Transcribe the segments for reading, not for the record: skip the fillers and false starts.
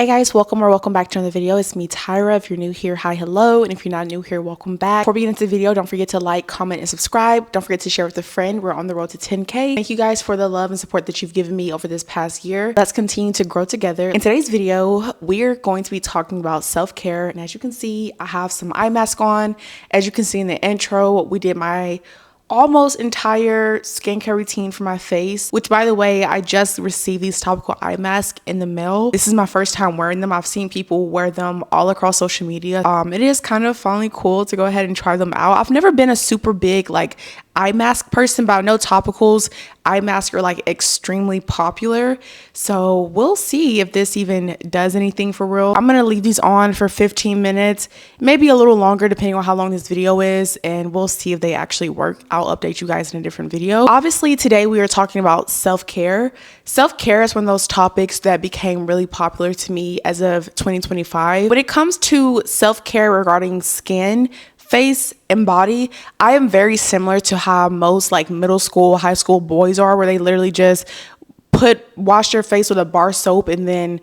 Hey guys, welcome back to another video. It's me, Tyra. If you're new here, hi, hello. And if you're not new here, welcome back. Before we get into the video, don't forget to like, comment, and subscribe. Don't forget to share with a friend. We're on the road to 10K. Thank you guys for the love and support that you've given me over this past year. Let's continue to grow together. In today's video, we're going to be talking about self-care. And as you can see, I have some eye mask on. As you can see in the intro, we did my almost entire skincare routine for my face, which by the way, I just received these topical eye masks in the mail. This is my first time wearing them. I've seen people wear them all across social media. It is kind of finally cool to go ahead and try them out. I've never been a super big eye mask person, but I know topicals eye masks are extremely popular, so we'll see if this even does anything for real. I'm gonna leave these on for 15 minutes, maybe a little longer depending on how long this video is, and we'll see if they actually work. I'll update you guys in a different video. Obviously today we are talking about self-care. Self-care is one of those topics that became really popular to me as of 2025. When it comes to self-care regarding skin, face, and body, I am very similar to how most middle school, high school boys are, where they literally just wash their face with a bar soap and then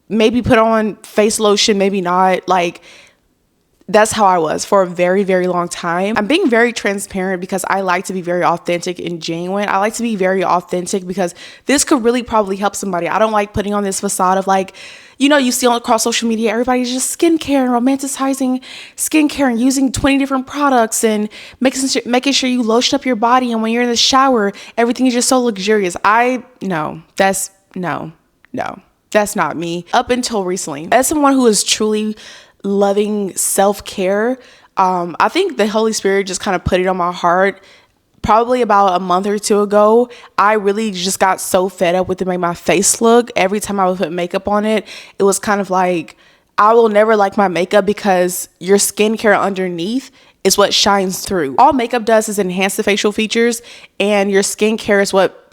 maybe put on face lotion, maybe not. That's how I was for a very, very long time. I'm being very transparent because I like to be very authentic and genuine. I like to be very authentic because this could really probably help somebody. I don't like putting on this facade of you see across social media, everybody's just skincare and romanticizing skincare and using 20 different products and making sure you lotion up your body. And when you're in the shower, everything is just so luxurious. That's not me. Up until recently, as someone who is truly loving self-care, I think the Holy Spirit just kind of put it on my heart probably about a month or two ago. I really just got so fed up with the way my face look. Every time I would put makeup on it, it was kind of I will never like my makeup because your skincare underneath is what shines through. All makeup does is enhance the facial features, and your skincare is what,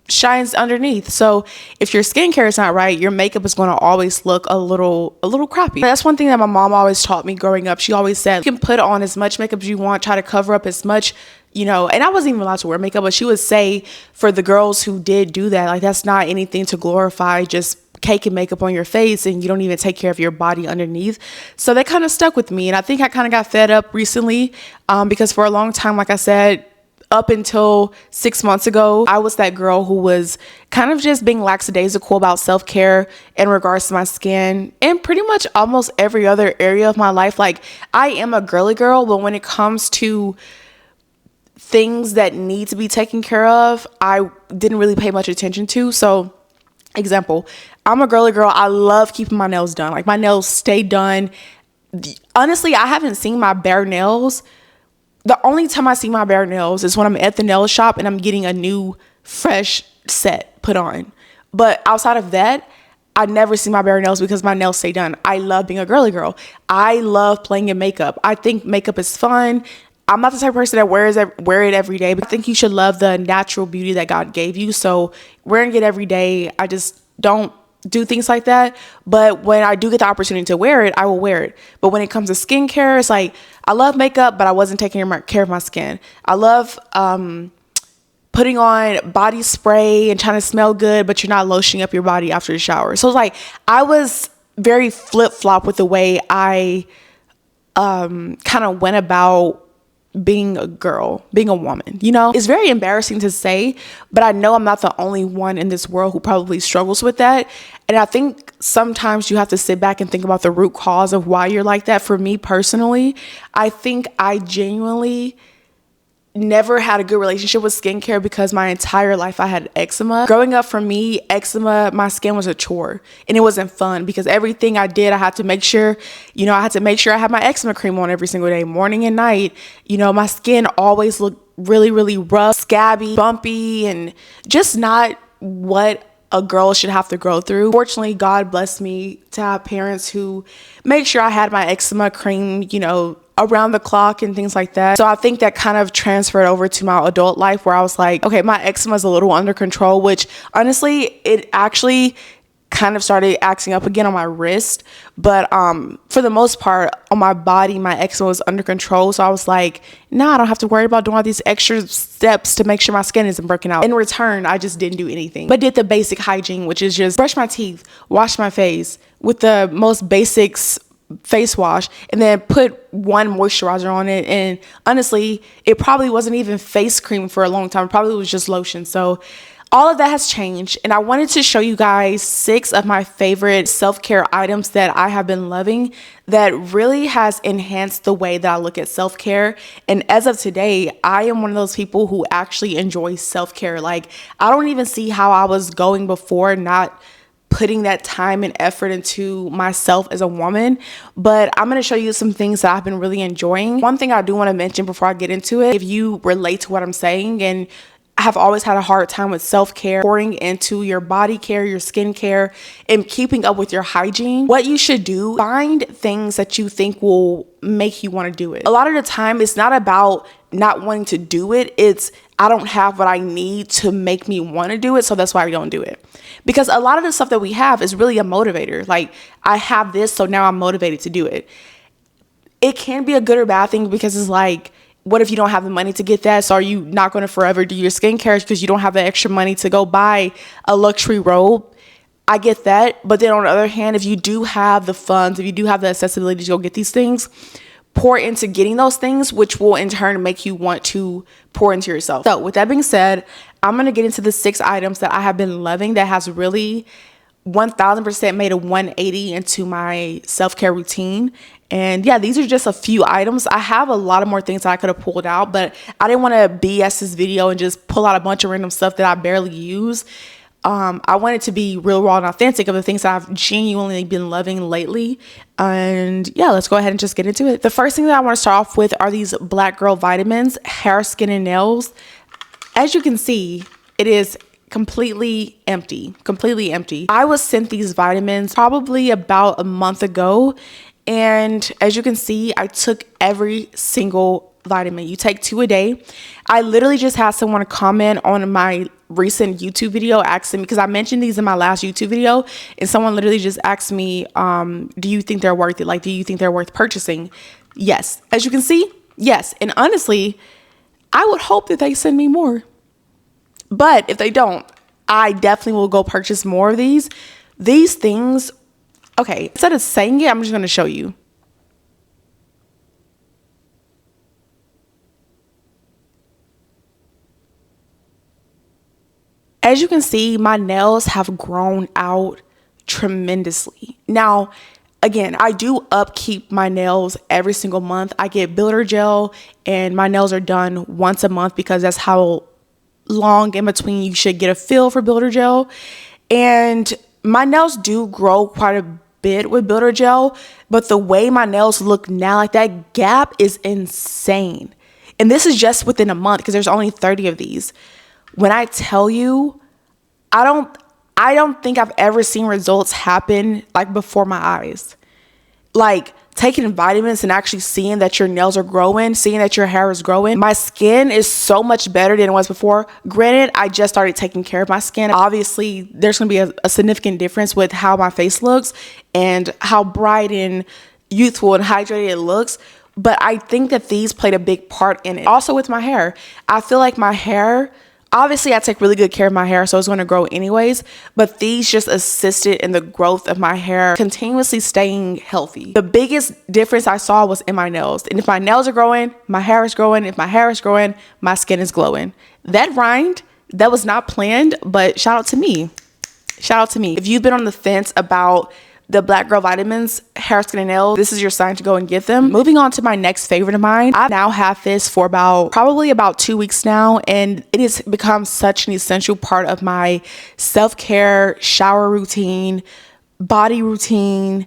shines underneath. So if your skincare is not right, your makeup is going to always look a little crappy. That's one thing that my mom always taught me growing up. She always said, you can put on as much makeup as you want, try to cover up as much, and I wasn't even allowed to wear makeup, but she would say for the girls who did do that, that's not anything to glorify, just cake and makeup on your face, and you don't even take care of your body underneath. So that kind of stuck with me. And I think I kind of got fed up recently because for a long time, like I said, up until 6 months ago, I was that girl who was kind of just being lackadaisical about self-care in regards to my skin and pretty much almost every other area of my life. I am a girly girl, but when it comes to things that need to be taken care of, I didn't really pay much attention to. So, example, I'm a girly girl. I love keeping my nails done. My nails stay done. Honestly, I haven't seen my bare nails. The only time I see my bare nails is when I'm at the nail shop and I'm getting a new fresh set put on. But outside of that, I never see my bare nails because my nails stay done. I love being a girly girl. I love playing in makeup. I think makeup is fun. I'm not the type of person that wear it every day, but I think you should love the natural beauty that God gave you. So wearing it every day, I just don't do things like that. But when I do get the opportunity to wear it, I will wear it. But when it comes to skincare, it's I love makeup, but I wasn't taking care of my skin. I love putting on body spray and trying to smell good, but you're not lotioning up your body after the shower. So it's I was very flip-flop with the way I kind of went about being a girl, being a woman. It's very embarrassing to say, but I know I'm not the only one in this world who probably struggles with that. And I think sometimes you have to sit back and think about the root cause of why you're like that. For me personally, I think I genuinely never had a good relationship with skincare because my entire life I had eczema. Growing up, for me, eczema, my skin was a chore and it wasn't fun because everything I did, I had to make sure, I had my eczema cream on every single day, morning and night. My skin always looked really, really rough, scabby, bumpy, and just not what a girl should have to go through. Fortunately, God blessed me to have parents who make sure I had my eczema cream, around the clock and things like that. So I think that kind of transferred over to my adult life where I was okay, my eczema is a little under control, which honestly, it actually kind of started acting up again on my wrist, but for the most part on my body, my eczema was under control. So I was like, nah, I don't have to worry about doing all these extra steps to make sure my skin isn't breaking out. In return, I just didn't do anything but did the basic hygiene, which is just brush my teeth, wash my face with the most basics face wash, and then put one moisturizer on it. And honestly, it probably wasn't even face cream for a long time. It probably was just lotion. So all of that has changed, and I wanted to show you guys 6 of my favorite self-care items that I have been loving that really has enhanced the way that I look at self-care. And as of today, I am one of those people who actually enjoys self-care. Like, I don't even see how I was going before, not putting that time and effort into myself as a woman. But I'm going to show you some things that I've been really enjoying. One thing I do want to mention before I get into it, if you relate to what I'm saying and have always had a hard time with self-care, pouring into your body care, your skin care, and keeping up with your hygiene, what you should do, find things that you think will make you want to do it. A lot of the time, it's not about not wanting to do it. It's, I don't have what I need to make me want to do it, so that's why we don't do it. Because a lot of the stuff that we have is really a motivator. Like, I have this, so now I'm motivated to do it. It can be a good or bad thing, because it's like, what if you don't have the money to get that? So are you not going to forever do your skincare because you don't have the extra money to go buy a luxury robe? I get that. But then on the other hand, if you do have the funds, if you do have the accessibility to go get these things, pour into getting those things, which will in turn make you want to pour into yourself. So with that being said, I'm going to get into the 6 items that I have been loving that has really 1000% made a 180 into my self-care routine. And yeah, these are just a few items. I have a lot of more things that I could have pulled out, but I didn't want to BS this video and just pull out a bunch of random stuff that I barely use. I want it to be real, raw, and authentic of the things that I've genuinely been loving lately. And yeah, let's go ahead and just get into it. The first thing that I want to start off with are these Black Girl vitamins, hair, skin, and nails. As you can see, it is completely empty. I was sent these vitamins probably about a month ago, and as you can see, I took every single vitamin. You take 2 a day. I literally just had someone comment on my recent YouTube video asking me, because I mentioned these in my last YouTube video, and someone literally just asked me, do you think they're worth it? Like, do you think they're worth purchasing? Yes. As you can see, yes. And honestly, I would hope that they send me more. But if they don't, I definitely will go purchase more of these. These things, okay, instead of saying it, I'm just going to show you. As you can see, my nails have grown out tremendously. Now, again, I do upkeep my nails every single month. I get builder gel, and my nails are done once a month because that's how long in between you should get a fill for builder gel. And my nails do grow quite a bit with builder gel, but the way my nails look now, like, that gap is insane. And this is just within a month because there's only 30 of these. When I tell you, I don't think I've ever seen results happen like before my eyes. Like, taking vitamins and actually seeing that your nails are growing, seeing that your hair is growing. My skin is so much better than it was before. Granted, I just started taking care of my skin. Obviously, there's going to be a significant difference with how my face looks and how bright and youthful and hydrated it looks. But I think that these played a big part in it. Also with my hair, I feel like my hair, obviously I take really good care of my hair, so it's going to grow anyways, but these just assisted in the growth of my hair, continuously staying healthy. The biggest difference I saw was in my nails. And if my nails are growing, my hair is growing. If my hair is growing, my skin is glowing. That rhymed. That was not planned, but shout out to me. Shout out to me. If you've been on the fence about the Black Girl vitamins, hair, skin, and nails, this is your sign to go and get them. Moving on to my next favorite of mine. I now have this for probably about 2 weeks now, and it has become such an essential part of my self-care, shower routine, body routine,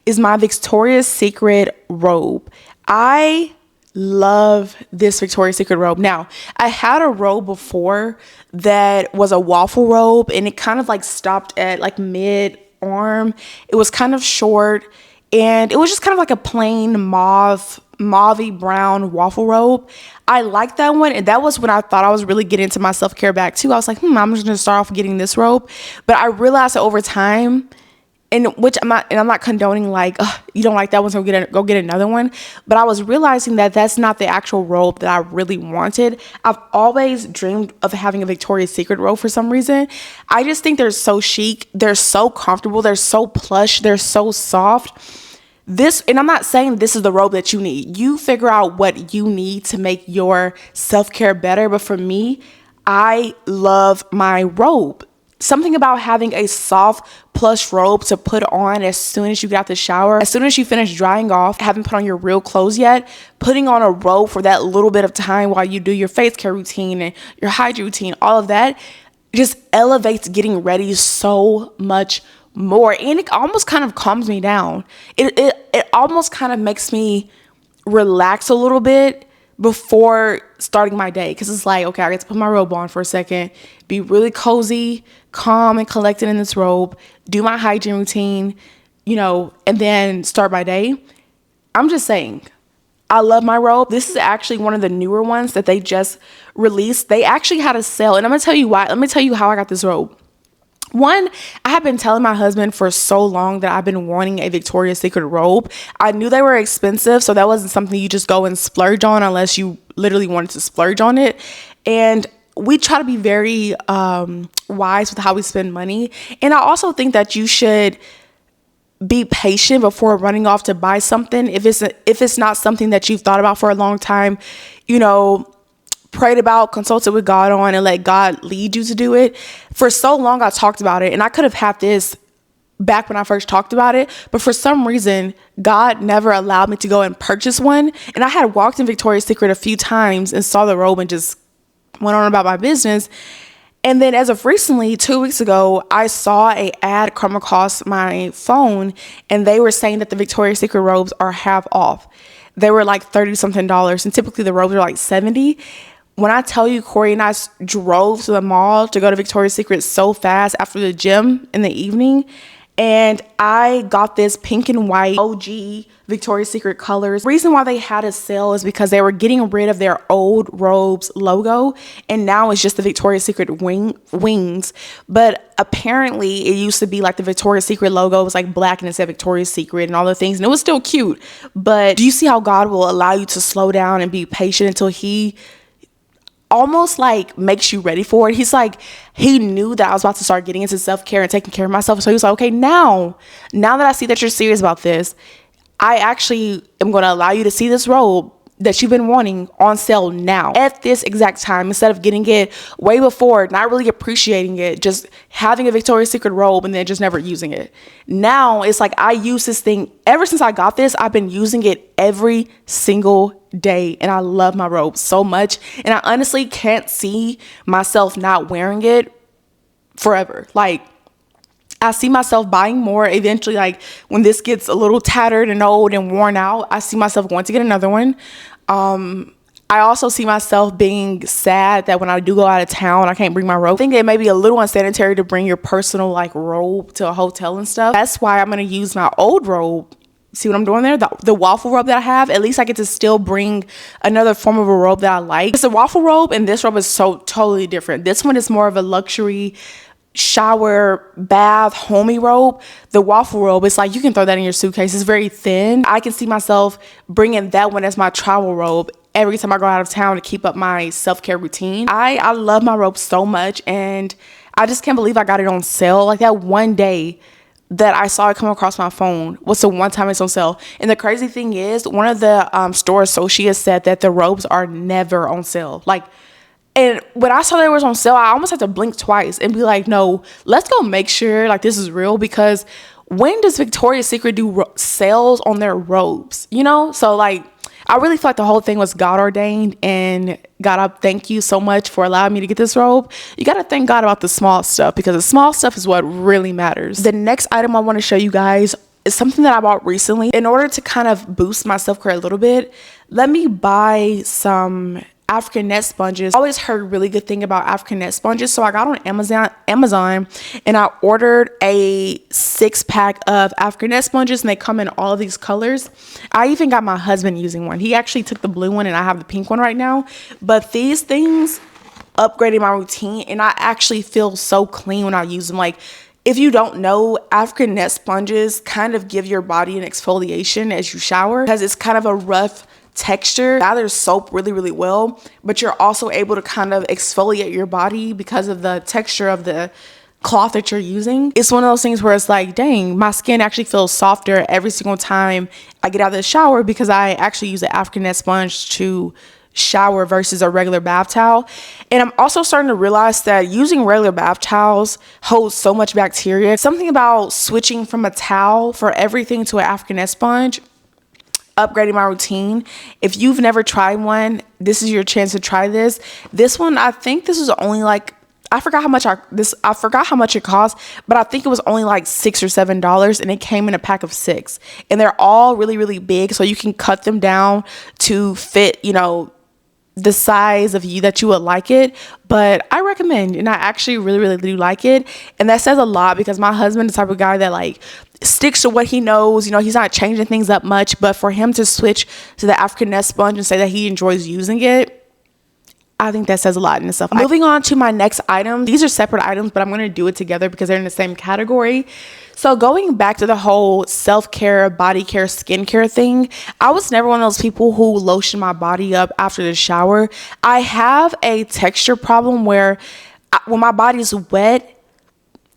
is my Victoria's Secret robe. I love this Victoria's Secret robe. Now, I had a robe before that was a waffle robe, and it kind of like stopped at like mid-arm. It was kind of short, and it was just kind of like a plain mauve mauvey brown waffle robe. I like that one, and that was when I thought I was really getting into my self-care bag too. I was like, I'm just gonna start off getting this robe. But I realized that over time, and I'm not condoning like, you don't like that one, so go get another one. But I was realizing that that's not the actual robe that I really wanted. I've always dreamed of having a Victoria's Secret robe for some reason. I just think they're so chic, they're so comfortable, they're so plush, they're so soft. And I'm not saying this is the robe that you need. You figure out what you need to make your self-care better. But for me, I love my robe. Something about having a soft plush robe to put on as soon as you get out the shower, as soon as you finish drying off, haven't put on your real clothes yet, putting on a robe for that little bit of time while you do your face care routine and your hygiene routine, all of that just elevates getting ready so much more. And it almost kind of calms me down. It almost kind of makes me relax a little bit before starting my day, because it's like, okay, I get to put my robe on for a second, be really cozy, calm and collected in this robe, do my hygiene routine, and then start my day. I'm just saying, I love my robe. This is actually one of the newer ones that they just released. They actually had a sale, and I'm gonna tell you why. Let me tell you how I got this robe. One, I have been telling my husband for so long that I've been wanting a Victoria's Secret robe. I knew they were expensive, so that wasn't something you just go and splurge on unless you literally wanted to splurge on it. And we try to be very wise with how we spend money. And I also think that you should be patient before running off to buy something. If it's not something that you've thought about for a long time, prayed about, consulted with God on, and let God lead you to do it. For so long, I talked about it, and I could have had this back when I first talked about it, but for some reason, God never allowed me to go and purchase one. And I had walked in Victoria's Secret a few times and saw the robe and just went on about my business. And then as of recently, 2 weeks ago, I saw an ad come across my phone, and they were saying that the Victoria's Secret robes are half off. They were like $30 something, and typically the robes are like $70. When I tell you, Corey and I drove to the mall to go to Victoria's Secret so fast after the gym in the evening, and I got this pink and white OG Victoria's Secret colors. The reason why they had a sale is because they were getting rid of their old robes logo, and now it's just the Victoria's Secret wings. But apparently it used to be like the Victoria's Secret logo was like black and it said Victoria's Secret and all the things, and it was still cute. But do you see how God will allow you to slow down and be patient until he almost like makes you ready for it? He's like, he knew that I was about to start getting into self-care and taking care of myself. So he was like, okay, now that I see that you're serious about this, I actually am going to allow you to see this robe that you've been wanting on sale now at this exact time, instead of getting it way before, not really appreciating it, just having a Victoria's Secret robe and then just never using it. Now it's like, I use this thing ever since I got this. I've been using it every single day, and I love my robe so much, and I honestly can't see myself not wearing it forever. Like, I see myself buying more eventually. Like, when this gets a little tattered and old and worn out, I see myself going to get another one. I also see myself being sad that when I do go out of town, I can't bring my robe. I think it may be a little unsanitary to bring your personal like robe to a hotel and stuff. That's why I'm going to use my old robe. See what I'm doing there? The waffle robe that I have, at least I get to still bring another form of a robe that I like. It's a waffle robe, and this robe is so totally different. This one is more of a luxury shower, bath, homey robe. The waffle robe, it's like you can throw that in your suitcase. It's very thin. I can see myself bringing that one as my travel robe every time I go out of town to keep up my self-care routine. I love my robe so much, and I just can't believe I got it on sale. Like, that one day that I saw it come across my phone was the one time it's on sale. And the crazy thing is, one of the store associates said that the robes are never on sale. Like, and when I saw that it was on sale, I almost had to blink twice and be like, no, let's go make sure like this is real, because when does Victoria's Secret do sales on their robes? So like, I really feel like the whole thing was God ordained, and God, I thank you so much for allowing me to get this robe. You got to thank God about the small stuff, because the small stuff is what really matters. The next item I want to show you guys is something that I bought recently. In order to kind of boost my self-care a little bit, let me buy some African net sponges. I always heard really good thing about African net sponges, so I got on Amazon and I ordered a 6-pack of African net sponges, and they come in all of these colors. I even got my husband using one. He actually took the blue one and I have the pink one right now. But these things upgraded my routine, and I actually feel so clean when I use them. Like, if you don't know, African net sponges kind of give your body an exfoliation as you shower, because it's kind of a rough texture. Gathers soap really, really well, but you're also able to kind of exfoliate your body because of the texture of the cloth that you're using. It's one of those things where it's like, dang, my skin actually feels softer every single time I get out of the shower, because I actually use an African net sponge to shower versus a regular bath towel. And I'm also starting to realize that using regular bath towels holds so much bacteria. Something about switching from a towel for everything to an African net sponge upgrading my routine. If you've never tried one, this is your chance to try this. This one, I think this was only like, I forgot how much it cost, but I think it was only like $6 or $7, and it came in a pack of 6. And they're all really, really big, so you can cut them down to fit, you know, the size of you that you would like it. But I recommend, and I actually really, really do like it. And that says a lot, because my husband is the type of guy that like sticks to what he knows. You know, he's not changing things up much, but for him to switch to the African net sponge and say that he enjoys using it, I think that says a lot in itself. Moving on to my next item. These are separate items, but I'm going to do it together because they're in the same category. So going back to the whole self-care, body care, skincare thing, I was never one of those people who lotion my body up after the shower. I have a texture problem where when my body's wet,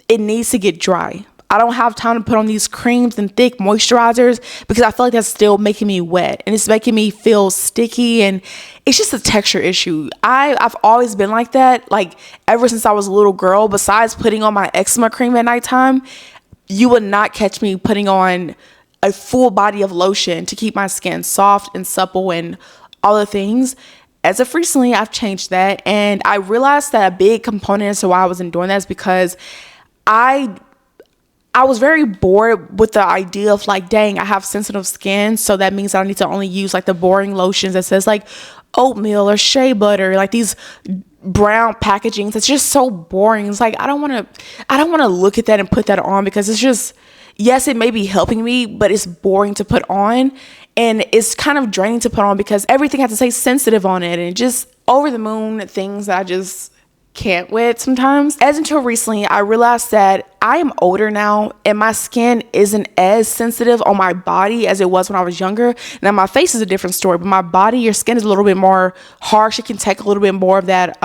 it needs to get dry. I don't have time to put on these creams and thick moisturizers because I feel like that's still making me wet, and it's making me feel sticky, and it's just a texture issue. I've always been like that, like ever since I was a little girl. Besides putting on my eczema cream at nighttime, you would not catch me putting on a full body of lotion to keep my skin soft and supple and all the things. As of recently, I've changed that, and I realized that a big component as to why I wasn't doing that is because I was very bored with the idea of like, dang, I have sensitive skin, so that means I need to only use like the boring lotions that says like oatmeal or shea butter, like these brown packagings. It's just so boring. It's like I don't want to look at that and put that on, because it's just, yes, it may be helping me, but it's boring to put on, and it's kind of draining to put on because everything has to say sensitive on it, and just over the moon things that I just can't with sometimes. As until recently, I realized that I am older now, and my skin isn't as sensitive on my body as it was when I was younger. Now my face is a different story, but my body, your skin is a little bit more harsh. It can take a little bit more of that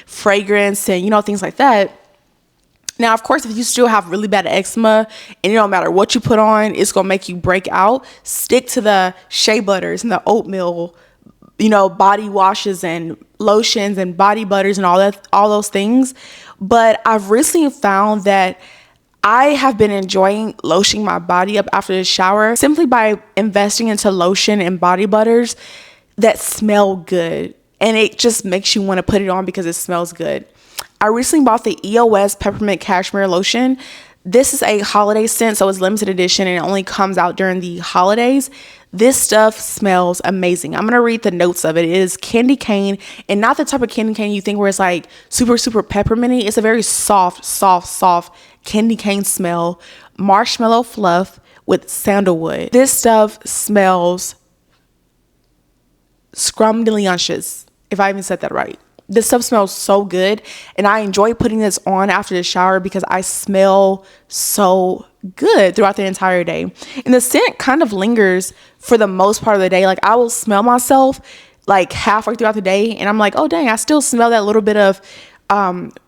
fragrance and, you know, things like that. Now, of course, if you still have really bad eczema and it don't matter what you put on, it's gonna make you break out, stick to the shea butters and the oatmeal, you know, body washes and lotions and body butters and all those things. But I've recently found that I have been enjoying lotioning my body up after the shower simply by investing into lotion and body butters that smell good. And it just makes you want to put it on because it smells good. I recently bought the EOS Peppermint Cashmere Lotion. This is a holiday scent, so it's limited edition and it only comes out during the holidays. This stuff smells amazing. I'm going to read the notes of it. It is candy cane, and not the type of candy cane you think where it's like super, super pepperminty. It's a very soft candy cane smell, marshmallow fluff with sandalwood. This stuff smells scrumdiddlyumptious, if I even said that right. This stuff smells so good, and I enjoy putting this on after the shower because I smell so good throughout the entire day. And the scent kind of lingers for the most part of the day. Like, I will smell myself like halfway throughout the day, and I'm like, oh dang, I still smell that little bit of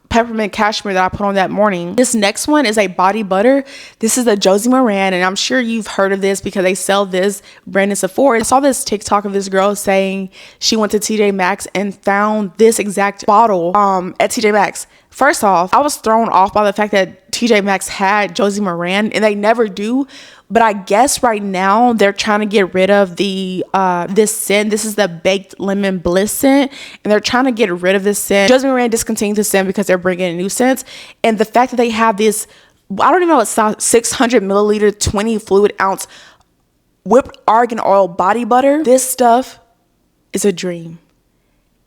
peppermint cashmere that I put on that morning. This next one is a body butter. This is a Josie Moran, and I'm sure you've heard of this because they sell this brand in Sephora. I saw this TikTok of this girl saying she went to TJ Maxx and found this exact bottle at TJ Maxx. First off, I was thrown off by the fact that TJ Maxx had Josie Moran, and they never do. But I guess right now they're trying to get rid of the this scent. This is the Baked Lemon Bliss scent, and they're trying to get rid of this scent. Josie Moran discontinued the scent because they're bringing in new scents. And the fact that they have this, I don't even know what size, 600 milliliter, 20 fluid ounce whipped argan oil body butter. This stuff is a dream.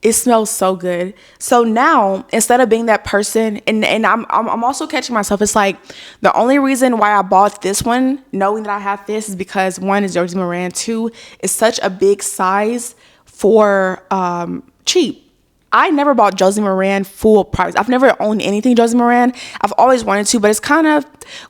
It smells so good. So now, instead of being that person, and I'm also catching myself, it's like the only reason why I bought this one, knowing that I have this, is because one is Josie Maran, two is such a big size for cheap. I never bought Josie Maran full price. I've never owned anything Josie Maran. I've always wanted to, but it's kind of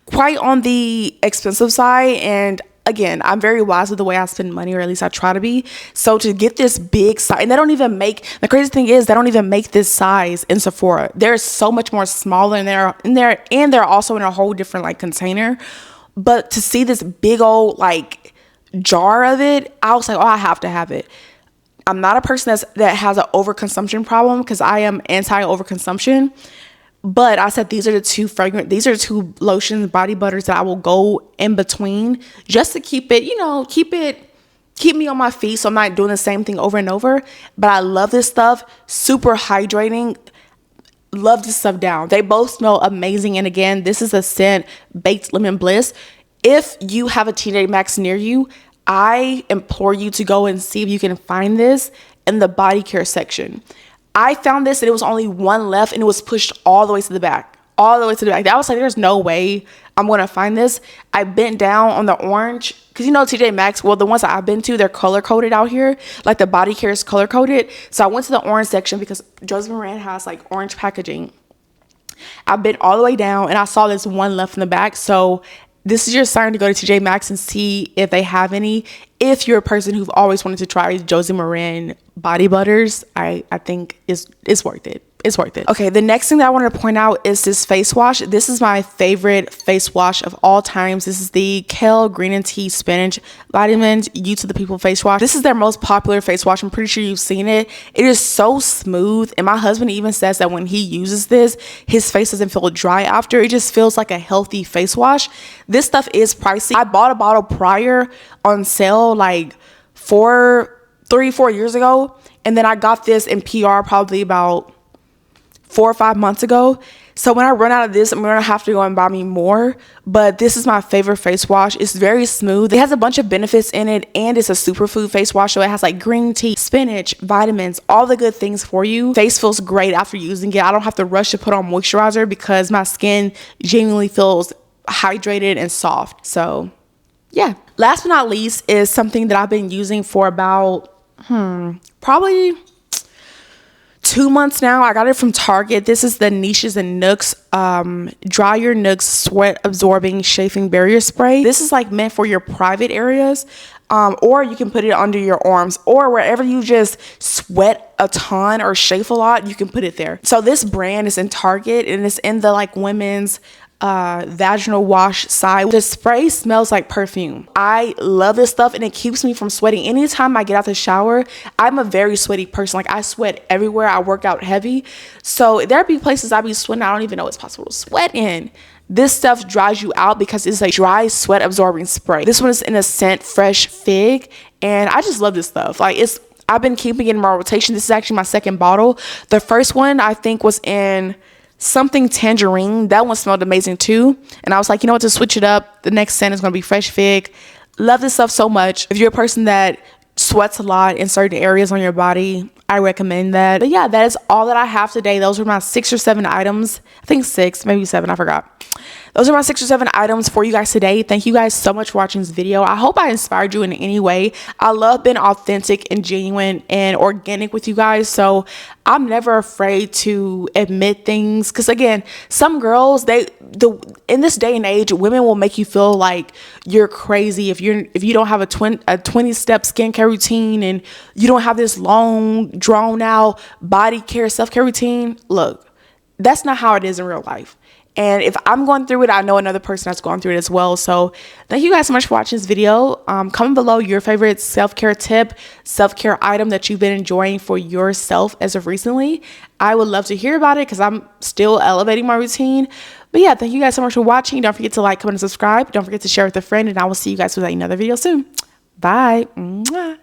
quite on the expensive side. And again, I'm very wise with the way I spend money, or at least I try to be. So to get this big size, and they don't even make, the crazy thing is they don't even make this size in Sephora. They're so much more smaller, and they're also in a whole different like container. But to see this big old like jar of it, I was like, oh, I have to have it. I'm not a person that has an overconsumption problem, because I am anti-overconsumption. But I said these are the two lotions, body butters that I will go in between, just to keep it, keep me on my feet, so I'm not doing the same thing over and over. But I love this stuff. Super hydrating. Love this stuff down. They both smell amazing. And again, this is a scent, Baked Lemon Bliss. If you have a TJ Maxx near you, I implore you to go and see if you can find this in the body care section. I found this and it was only one left, and it was pushed all the way to the back. All the way to the back. I was like, there's no way I'm going to find this. I bent down on the orange, because TJ Maxx, well, the ones that I've been to, they're color coded out here. Like the body care is color coded. So I went to the orange section because Josie Maran has like orange packaging. I bent all the way down and I saw this one left in the back. So this is your sign to go to TJ Maxx and see if they have any. If you're a person who've always wanted to try Josie Maran body butters, I think it's worth it. It's worth it. Okay, the next thing that I wanted to point out is this face wash. This is my favorite face wash of all times. This is the Kale Green and Tea Spinach Vitamins You to the People face wash. This is their most popular face wash. I'm pretty sure you've seen it. It is so smooth, and my husband even says that when he uses this, his face doesn't feel dry after. It just feels like a healthy face wash. This stuff is pricey. I bought a bottle prior on sale like 4 years ago, and then I got this in PR probably about 4 or 5 months ago. So when I run out of this, I'm gonna have to go and buy me more. But this is my favorite face wash. It's very smooth. It has a bunch of benefits in it, and it's a superfood face wash. So it has like green tea, spinach, vitamins, all the good things for you. Face feels great after using it. I don't have to rush to put on moisturizer because my skin genuinely feels hydrated and soft. So yeah. Last but not least is something that I've been using for about probably 2 months now. I got it from Target. This is the Niches and Nooks Dry Your Nooks Sweat Absorbing Chafing Barrier Spray. This is like meant for your private areas, or you can put it under your arms, or wherever you just sweat a ton or chafe a lot, you can put it there. So this brand is in Target, and it's in the like women's vaginal wash side. The spray smells like perfume. I love this stuff, and it keeps me from sweating. Anytime I get out the shower, I'm a very sweaty person. Like I sweat everywhere. I work out heavy, so there be places I be sweating I don't even know it's possible to sweat in. This stuff dries you out because it's a dry sweat absorbing spray. This one is in a scent Fresh Fig, and I just love this stuff. Like I've been keeping it in my rotation. This is actually my second bottle. The first one I think was in something tangerine. That one smelled amazing too, and I was like, you know what, to switch it up, the next scent is going to be Fresh Fig. Love this stuff so much. If you're a person that sweats a lot in certain areas on your body, I recommend that. But yeah, that is all that I have today. Those were my 6 or 7 items. I think 6, maybe 7, I forgot. Those are my 6 or 7 items for you guys today. Thank you guys so much for watching this video. I hope I inspired you in any way. I love being authentic and genuine and organic with you guys. So I'm never afraid to admit things. Because again, some girls, in this day and age, women will make you feel like you're crazy if you don't have a 20-step skincare routine, and you don't have this long, drawn out body care, self-care routine. Look, that's not how it is in real life. And if I'm going through it, I know another person that's going through it as well. So thank you guys so much for watching this video. Comment below your favorite self-care tip, self-care item that you've been enjoying for yourself as of recently. I would love to hear about it because I'm still elevating my routine. But yeah, thank you guys so much for watching. Don't forget to like, comment, and subscribe. Don't forget to share with a friend, and I will see you guys with another video soon. Bye. Mwah.